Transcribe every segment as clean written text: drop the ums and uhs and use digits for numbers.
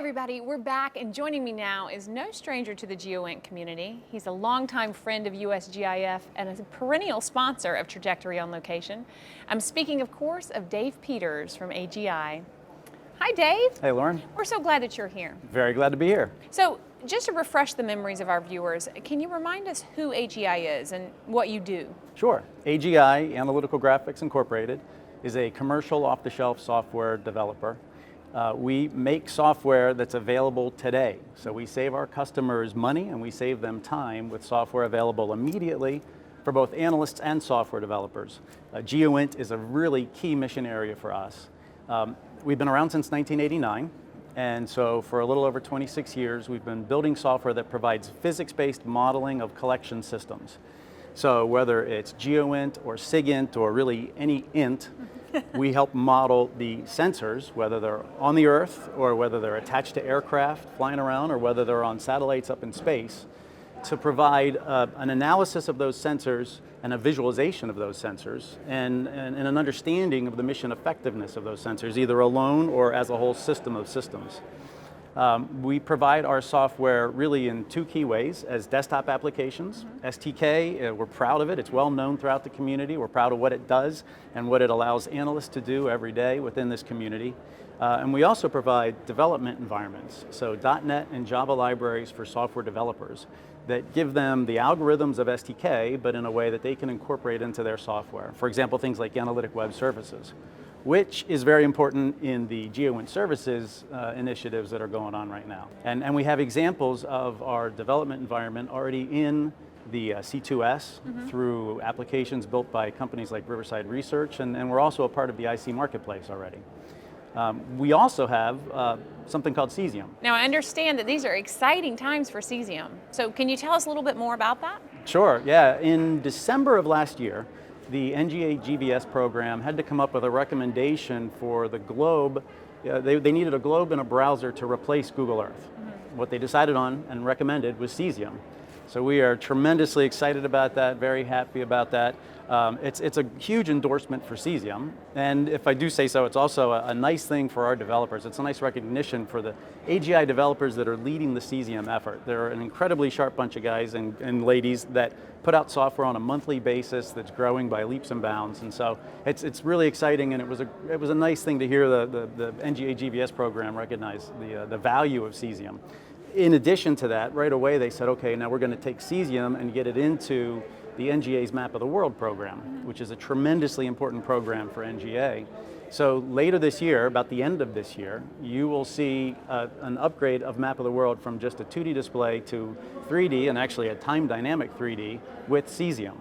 everybody, we're back, and joining me now is no stranger to the GEOINT community. He's a longtime friend of USGIF and a perennial sponsor of Trajectory on Location. I'm speaking, of course, of Dave Peters from AGI. Hi, Dave. Hey, Lauren. We're so glad that you're here. Very glad to be here. So, just to refresh the memories of our viewers, can you remind us who AGI is and what you do? Sure. AGI, Analytical Graphics Incorporated, is a commercial off-the-shelf software developer. We make software that's available today. So we save our customers money and we save them time with software available immediately for both analysts and software developers. GEOINT is a really key mission area for us. We've been around since 1989, and so for a little over 26 years we've been building software that provides physics-based modeling of collection systems. So whether it's GEOINT or SIGINT or really any int, we help model the sensors, whether they're on the Earth or whether they're attached to aircraft flying around or whether they're on satellites up in space, to provide an analysis of those sensors and a visualization of those sensors and an understanding of the mission effectiveness of those sensors, either alone or as a whole system of systems. We provide our software really in two key ways: as desktop applications. STK, we're proud of it. It's well known throughout the community. We're proud of what it does and what it allows analysts to do every day within this community. And we also provide development environments, so .NET and Java libraries for software developers that give them the algorithms of STK, but in a way that they can incorporate into their software. For example, things like analytic web services, which is very important in the GEOINT services initiatives that are going on right now. And we have examples of our development environment already in the C2S through applications built by companies like Riverside Research, and we're also a part of the IC Marketplace already. We also have something called Cesium. Now, I understand that these are exciting times for Cesium. So can you tell us a little bit more about that? Sure, yeah. In December of last year, the NGA GVS program had to come up with a recommendation for the globe. They needed a globe and a browser to replace Google Earth. What they decided on and recommended was Cesium. So we are tremendously excited about that, very happy about that. It's a huge endorsement for Cesium, and if I do say so, it's also a nice thing for our developers. It's a nice recognition for the AGI developers that are leading the Cesium effort. They're an incredibly sharp bunch of guys and ladies that put out software on a monthly basis that's growing by leaps and bounds, and so it's really exciting, and it was a nice thing to hear the NGA GVS program recognize the value of Cesium. In addition to that, right away they said, okay, now we're going to take Cesium and get it into the NGA's Map of the World program, which is a tremendously important program for NGA. So later this year, about the end of this year, you will see an upgrade of Map of the World from just a 2D display to 3D, and actually a time dynamic 3D with Cesium.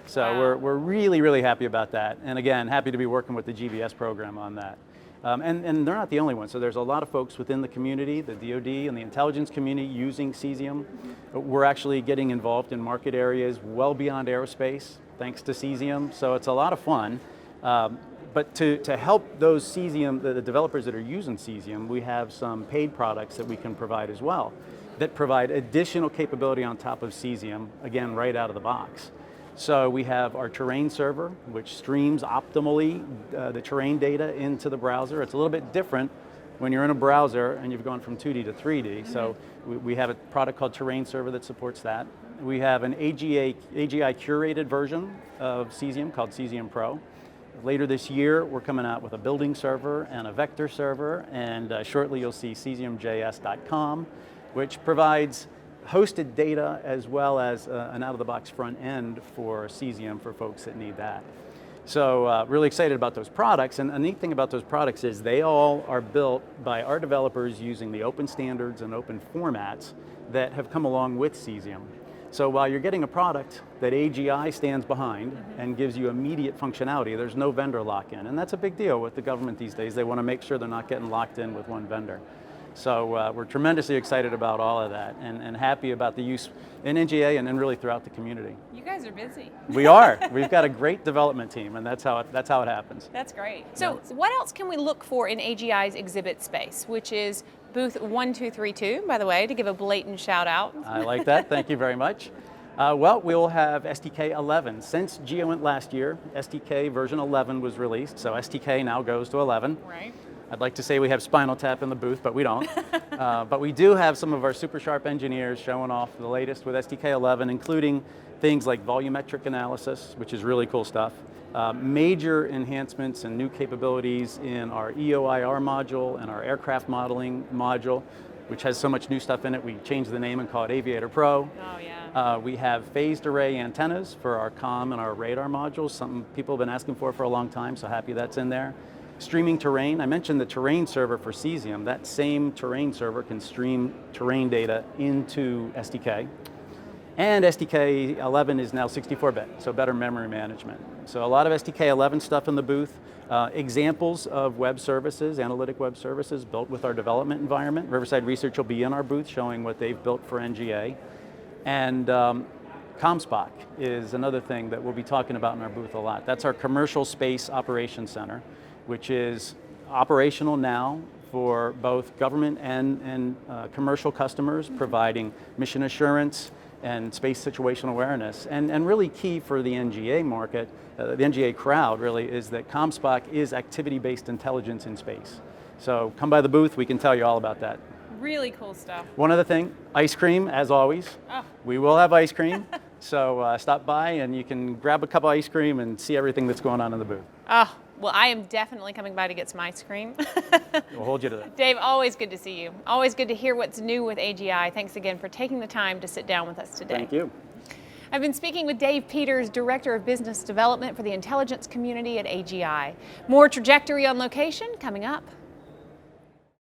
So wow. we're really, really happy about that. And again, happy to be working with the GVS program on that. And they're not the only ones. So there's a lot of folks within the community, the DoD and the intelligence community, using Cesium. We're actually getting involved in market areas well beyond aerospace, thanks to Cesium. So it's a lot of fun. But to help those Cesium, the developers that are using Cesium, we have some paid products that we can provide as well, that provide additional capability on top of Cesium, again, right out of the box. So we have our terrain server, which streams optimally the terrain data into the browser. It's a little bit different when you're in a browser and you've gone from 2D to 3D. So we have a product called Terrain Server that supports that. We have an AGI curated version of Cesium called Cesium Pro. Later this year, we're coming out with a building server and a vector server, and shortly you'll see cesiumjs.com, which provides hosted data as well as an out-of-the-box front end for Cesium for folks that need that. So really excited about those products, and a neat thing about those products is they all are built by our developers using the open standards and open formats that have come along with Cesium. So while you're getting a product that AGI stands behind and gives you immediate functionality, there's no vendor lock-in, and that's a big deal with the government these days. They want to make sure they're not getting locked in with one vendor. So we're tremendously excited about all of that, and happy about the use in NGA and really throughout the community. You guys are busy. We are. We've got a great development team, and that's how it happens. That's great. So what else can we look for in AGI's exhibit space, which is booth 1232, by the way, to give a blatant shout out? I like that. Thank you very much. Well, we will have STK 11. Since GEOINT last year, STK version 11 was released, so STK now goes to 11. Right. I'd like to say we have Spinal Tap in the booth, but we don't. But we do have some of our super sharp engineers showing off the latest with SDK11, including things like volumetric analysis, which is really cool stuff. Major enhancements and new capabilities in our EOIR module and our aircraft modeling module, which has so much new stuff in it. We changed the name and call it Aviator Pro. Oh, yeah. We have phased array antennas for our comm and our radar modules, something people have been asking for a long time, so happy that's in there. Streaming terrain, I mentioned the terrain server for Cesium. That same terrain server can stream terrain data into SDK. And SDK 11 is now 64-bit, so better memory management. So a lot of SDK 11 stuff in the booth. Examples of web services, analytic web services built with our development environment. Riverside Research will be in our booth showing what they've built for NGA. And CommSpot is another thing that we'll be talking about in our booth a lot. That's our Commercial Space Operations Center, which is operational now for both government and commercial customers, providing mission assurance and space situational awareness. And really key for the NGA market, the NGA crowd really, is that CommSpot is activity-based intelligence in space. So come by the booth, we can tell you all about that. Really cool stuff. One other thing, ice cream, as always. Oh. We will have ice cream. So stop by and you can grab a cup of ice cream and see everything that's going on in the booth. Oh, well, I am definitely coming by to get some ice cream. We'll hold you to that. Dave, always good to see you. Always good to hear what's new with AGI. Thanks again for taking the time to sit down with us today. Thank you. I've been speaking with Dave Peters, Director of Business Development for the Intelligence Community at AGI. More Trajectory on Location coming up.